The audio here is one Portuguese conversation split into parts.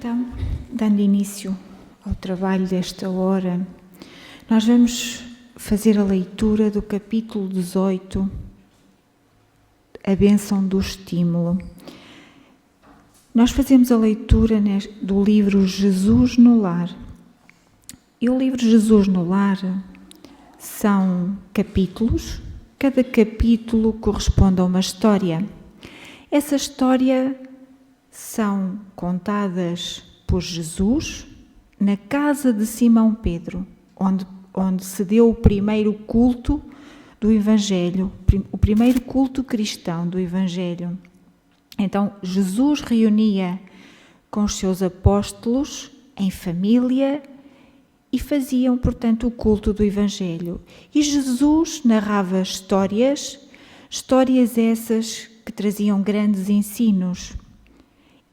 Então, dando início ao trabalho desta hora, nós vamos fazer a leitura do capítulo 18, a bênção do estímulo. Nós fazemos a leitura do livro Jesus no Lar. E o livro Jesus no Lar são capítulos, cada capítulo corresponde a uma história. Essa história são contadas por Jesus na casa de Simão Pedro, onde se deu o primeiro culto do Evangelho, o primeiro culto cristão do Evangelho. Então, Jesus reunia com os seus apóstolos em família e faziam, portanto, o culto do Evangelho. E Jesus narrava histórias essas que traziam grandes ensinos.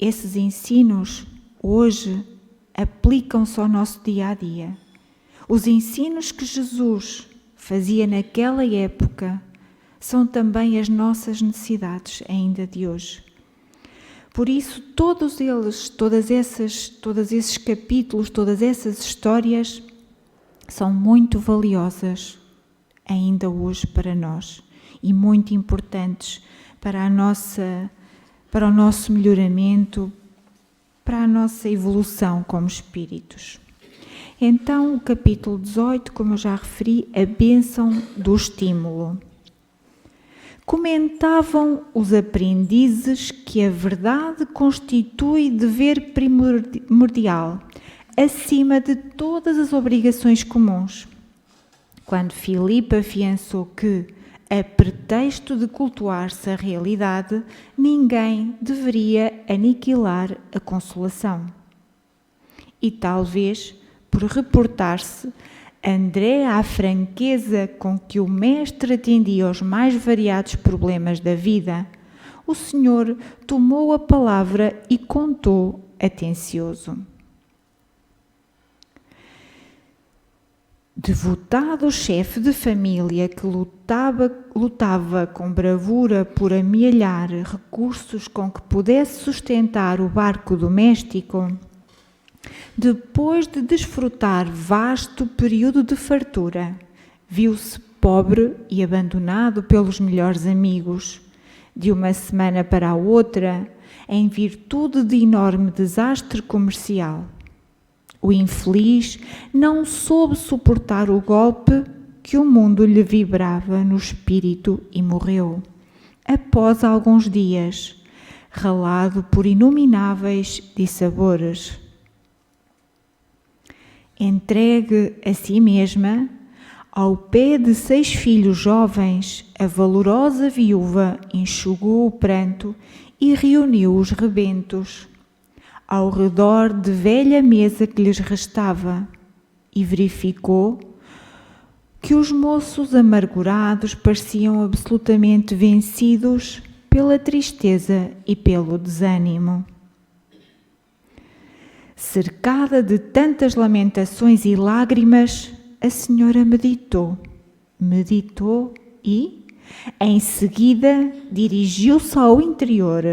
Esses ensinos, hoje, aplicam-se ao nosso dia-a-dia. Os ensinos que Jesus fazia naquela época são também as nossas necessidades ainda de hoje. Por isso, todos esses capítulos, todas essas histórias são muito valiosas ainda hoje para nós e muito importantes para o nosso melhoramento, para a nossa evolução como espíritos. Então, o capítulo 18, como eu já referi, a bênção do estímulo. Comentavam os aprendizes que a verdade constitui dever primordial, acima de todas as obrigações comuns. Quando Filipe afiançou que, a pretexto de cultuar-se a realidade, ninguém deveria aniquilar a consolação. E talvez, por reportar-se André à franqueza com que o mestre atendia aos mais variados problemas da vida, o Senhor tomou a palavra e contou atencioso. Devotado chefe de família que lutava com bravura por amealhar recursos com que pudesse sustentar o barco doméstico, depois de desfrutar vasto período de fartura, viu-se pobre e abandonado pelos melhores amigos. De uma semana para a outra, em virtude de enorme desastre comercial. O infeliz não soube suportar o golpe que o mundo lhe vibrava no espírito e morreu, após alguns dias, ralado por inomináveis dissabores. Entregue a si mesma, ao pé de 6 filhos jovens, a valorosa viúva enxugou o pranto e reuniu os rebentos ao redor de velha mesa que lhes restava, e verificou que os moços amargurados pareciam absolutamente vencidos pela tristeza e pelo desânimo. Cercada de tantas lamentações e lágrimas, a senhora meditou e, em seguida, dirigiu-se ao interior,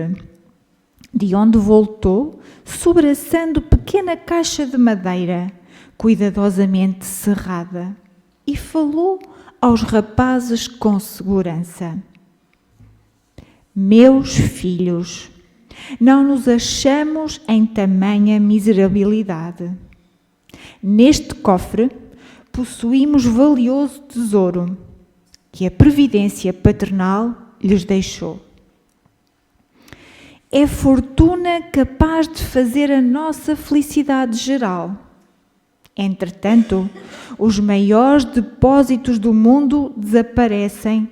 de onde voltou, sobraçando pequena caixa de madeira, cuidadosamente cerrada, e falou aos rapazes com segurança. Meus filhos, não nos achamos em tamanha miserabilidade. Neste cofre possuímos valioso tesouro que a previdência paternal lhes deixou. É fortuna capaz de fazer a nossa felicidade geral. Entretanto, os maiores depósitos do mundo desaparecem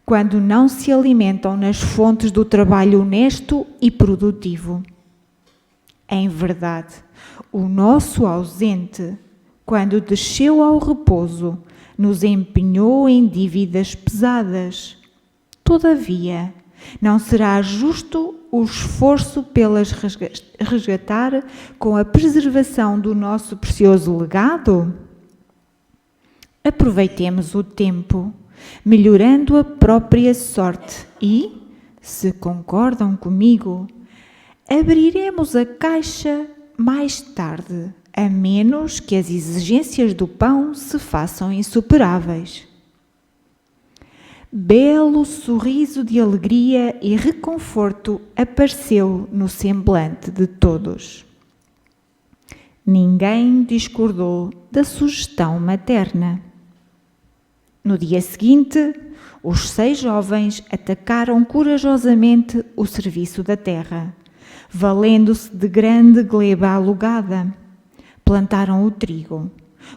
quando não se alimentam nas fontes do trabalho honesto e produtivo. Em verdade, o nosso ausente, quando desceu ao repouso, nos empenhou em dívidas pesadas. Todavia, não será justo o esforço pelas resgatar com a preservação do nosso precioso legado? Aproveitemos o tempo, melhorando a própria sorte e, se concordam comigo, abriremos a caixa mais tarde, a menos que as exigências do pão se façam insuperáveis. Belo sorriso de alegria e reconforto apareceu no semblante de todos. Ninguém discordou da sugestão materna. No dia seguinte, os 6 jovens atacaram corajosamente o serviço da terra, valendo-se de grande gleba alugada. Plantaram o trigo,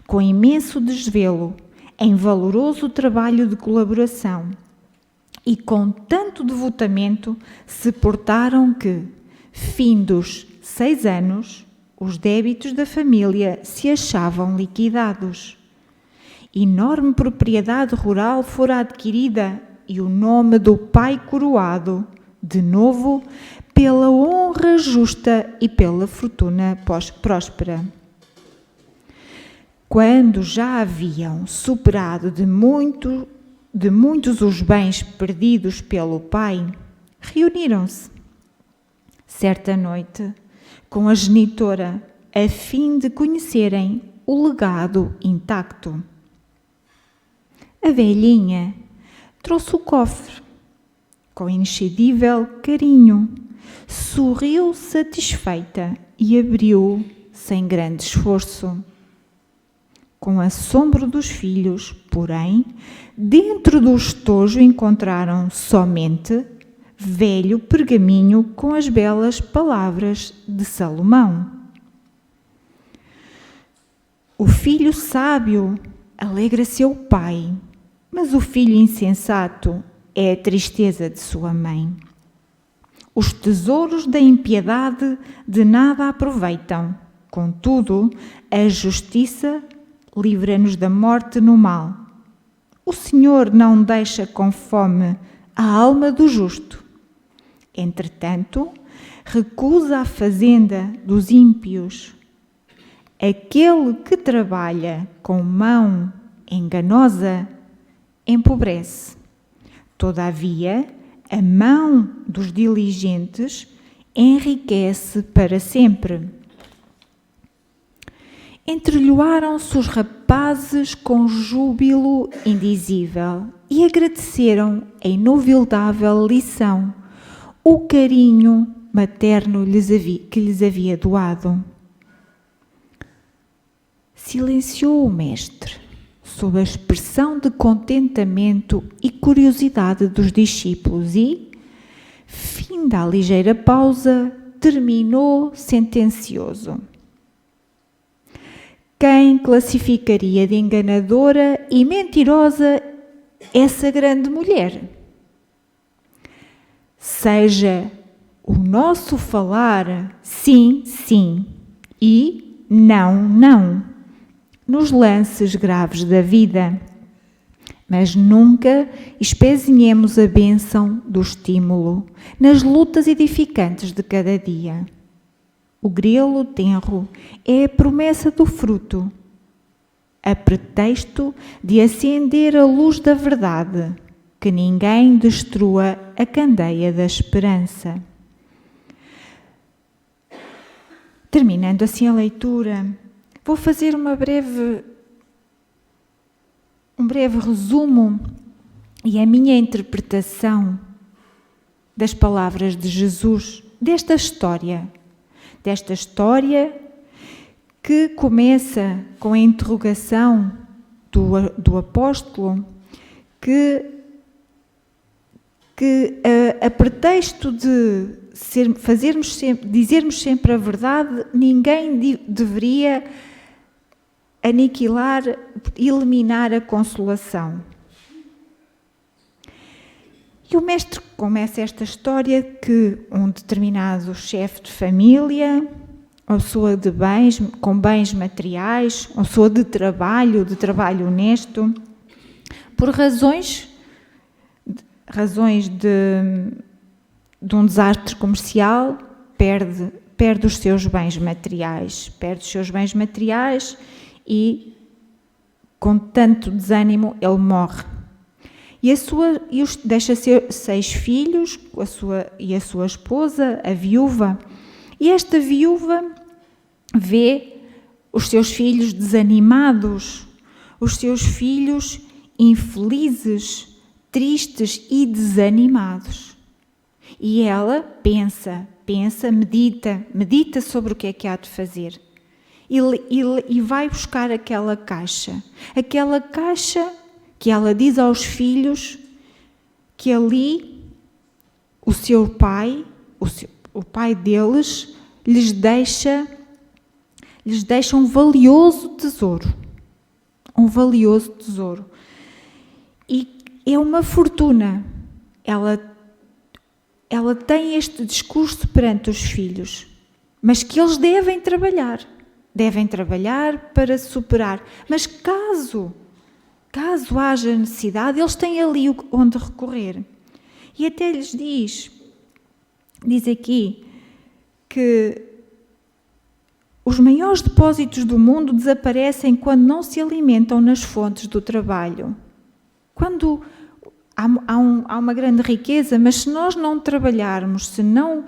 com imenso desvelo, em valoroso trabalho de colaboração, e com tanto devotamento se portaram que, findos 6 anos, os débitos da família se achavam liquidados. Enorme propriedade rural fora adquirida e o nome do pai coroado, de novo, pela honra justa e pela fortuna próspera. Quando já haviam superado de muitos os bens perdidos pelo pai, reuniram-se, certa noite, com a genitora, a fim de conhecerem o legado intacto. A velhinha trouxe o cofre, com inexcedível carinho, sorriu satisfeita e abriu sem grande esforço. Com assombro dos filhos, porém, dentro do estojo encontraram somente velho pergaminho com as belas palavras de Salomão. O filho sábio alegra seu pai, mas o filho insensato é a tristeza de sua mãe. Os tesouros da impiedade de nada aproveitam, contudo, a justiça livra-nos da morte no mal. O Senhor não deixa com fome a alma do justo. Entretanto, recusa a fazenda dos ímpios. Aquele que trabalha com mão enganosa empobrece. Todavia, a mão dos diligentes enriquece para sempre. Entreolharam-se os rapazes com júbilo indizível e agradeceram a inovidável lição, o carinho materno que lhes havia doado. Silenciou o mestre, sob a expressão de contentamento e curiosidade dos discípulos e, finda a ligeira pausa, terminou sentencioso. Quem classificaria de enganadora e mentirosa essa grande mulher? Seja o nosso falar sim, sim e não, não, nos lances graves da vida, mas nunca espezinhemos a bênção do estímulo nas lutas edificantes de cada dia. O grelo tenro é a promessa do fruto, a pretexto de acender a luz da verdade, que ninguém destrua a candeia da esperança. Terminando assim a leitura, vou fazer um breve resumo e a minha interpretação das palavras de Jesus, desta história que começa com a interrogação do apóstolo que a pretexto de dizermos sempre a verdade, ninguém deveria aniquilar, eliminar a consolação. E o mestre começa esta história que um determinado chefe de família, ou pessoa de bens, com bens materiais, ou pessoa de trabalho honesto, por razões de um desastre comercial, perde os seus bens materiais. E, com tanto desânimo, ele morre. Deixa 6 filhos, a sua esposa, a viúva. E esta viúva vê os seus filhos desanimados, os seus filhos infelizes, tristes e desanimados. E ela pensa, medita sobre o que é que há de fazer. E vai buscar aquela caixa que ela diz aos filhos que ali o seu pai, o pai deles, lhes deixa um valioso tesouro. Um valioso tesouro. E é uma fortuna. Ela tem este discurso perante os filhos, mas que eles devem trabalhar para superar. Mas caso haja necessidade, eles têm ali onde recorrer. E até lhes diz aqui que os maiores depósitos do mundo desaparecem quando não se alimentam nas fontes do trabalho. Quando há uma grande riqueza, mas se nós não trabalharmos, se não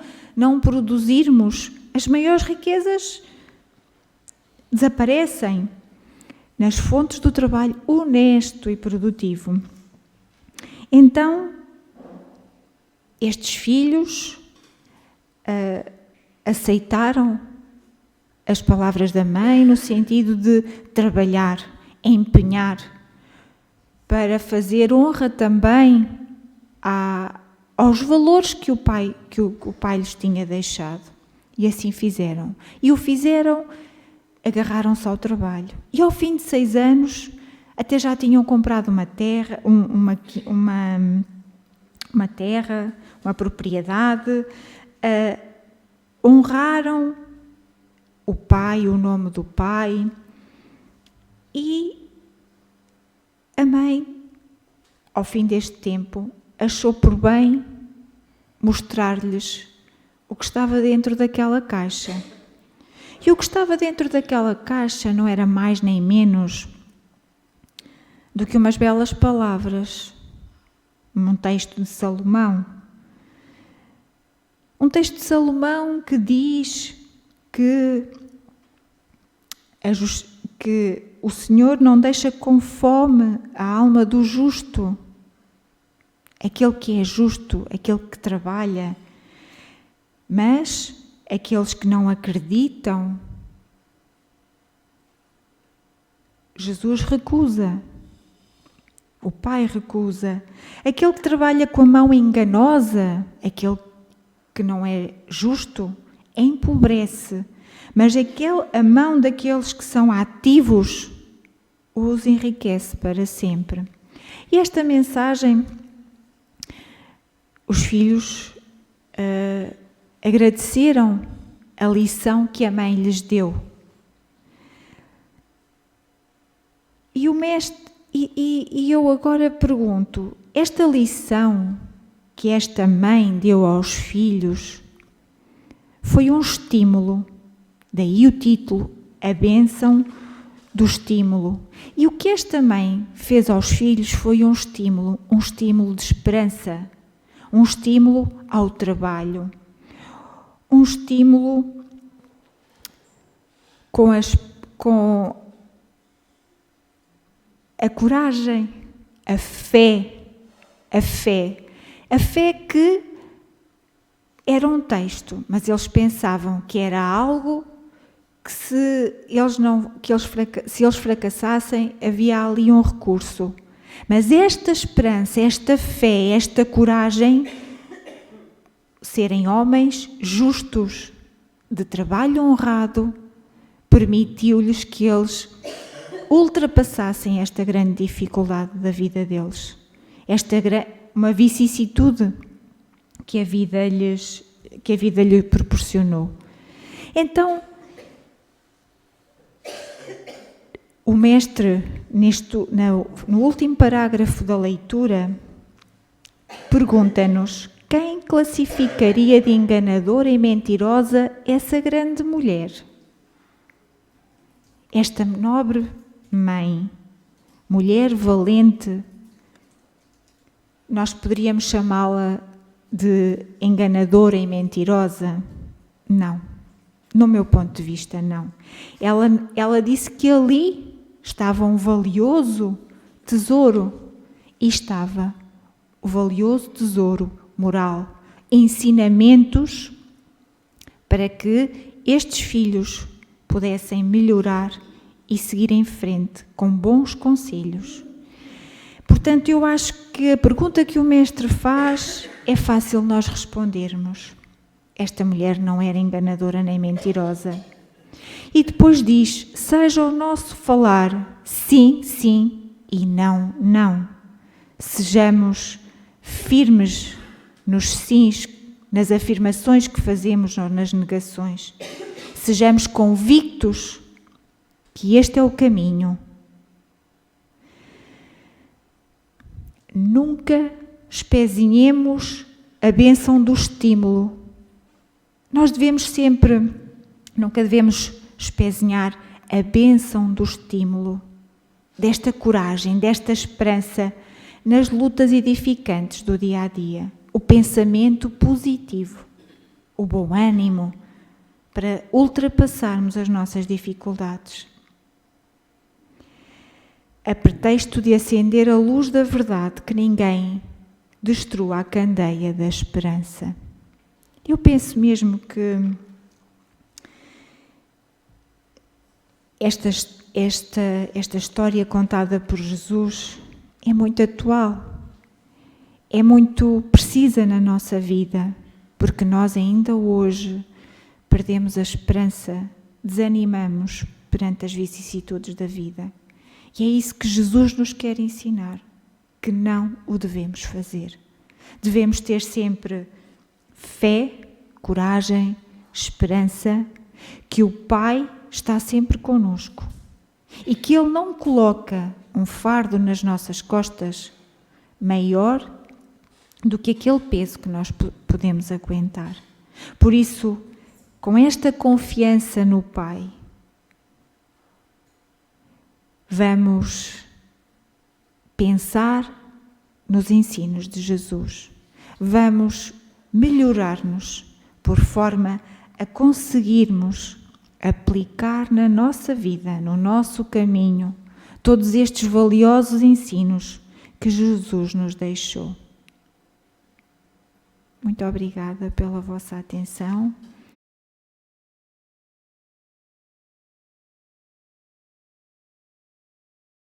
produzirmos, as maiores riquezas desaparecem nas fontes do trabalho honesto e produtivo. Então, estes filhos aceitaram as palavras da mãe no sentido de trabalhar, empenhar, para fazer honra também aos valores que o pai lhes tinha deixado. E assim fizeram. E o fizeram, agarraram-se ao trabalho. E ao fim de 6 anos, até já tinham comprado uma terra, uma propriedade, honraram o pai, o nome do pai, e a mãe, ao fim deste tempo, achou por bem mostrar-lhes o que estava dentro daquela caixa. E o que estava dentro daquela caixa não era mais nem menos do que umas belas palavras, um texto de Salomão. Um texto de Salomão que diz que o Senhor não deixa com fome a alma do justo, aquele que é justo, aquele que trabalha, mas aqueles que não acreditam, Jesus recusa, o Pai recusa. Aquele que trabalha com a mão enganosa, aquele que não é justo, empobrece, mas a mão daqueles que são ativos os enriquece para sempre. E esta mensagem, os filhos agradeceram a lição que a mãe lhes deu. E o mestre, e eu agora pergunto, esta lição que esta mãe deu aos filhos foi um estímulo, daí o título, a bênção do estímulo. E o que esta mãe fez aos filhos foi um estímulo de esperança, um estímulo ao trabalho, um estímulo com a coragem, a fé que era um texto, mas eles pensavam que era algo que se eles fracassassem, havia ali um recurso. Mas esta esperança, esta fé, esta coragem, serem homens justos, de trabalho honrado, permitiu-lhes que eles ultrapassassem esta grande dificuldade da vida deles. Uma vicissitude que a vida lhe proporcionou. Então, o mestre, no último parágrafo da leitura, pergunta-nos: quem classificaria de enganadora e mentirosa essa grande mulher? Esta nobre mãe, mulher valente, nós poderíamos chamá-la de enganadora e mentirosa? Não. No meu ponto de vista, não. Ela disse que ali estava um valioso tesouro, e estava o valioso tesouro moral, ensinamentos para que estes filhos pudessem melhorar e seguir em frente com bons conselhos. Portanto, eu acho que a pergunta que o mestre faz é fácil nós respondermos. Esta mulher não era enganadora nem mentirosa. E depois diz, seja o nosso falar sim, sim e não, não. Sejamos firmes nos sims, nas afirmações que fazemos ou nas negações. Sejamos convictos que este é o caminho. Nunca espezinhemos a bênção do estímulo. Nós nunca devemos espezinhar a bênção do estímulo, desta coragem, desta esperança nas lutas edificantes do dia a dia. O pensamento positivo, o bom ânimo para ultrapassarmos as nossas dificuldades. A pretexto de acender a luz da verdade, que ninguém destrua a candeia da esperança. Eu penso mesmo que esta história contada por Jesus é muito atual, é muito precisa na nossa vida, porque nós ainda hoje perdemos a esperança, desanimamos perante as vicissitudes da vida. E é isso que Jesus nos quer ensinar, que não o devemos fazer. Devemos ter sempre fé, coragem, esperança, que o Pai está sempre conosco e que Ele não coloca um fardo nas nossas costas maior do que aquele peso que nós podemos aguentar. Por isso, com esta confiança no Pai, vamos pensar nos ensinos de Jesus. Vamos melhorar-nos por forma a conseguirmos aplicar na nossa vida, no nosso caminho, todos estes valiosos ensinos que Jesus nos deixou. Muito obrigada pela vossa atenção.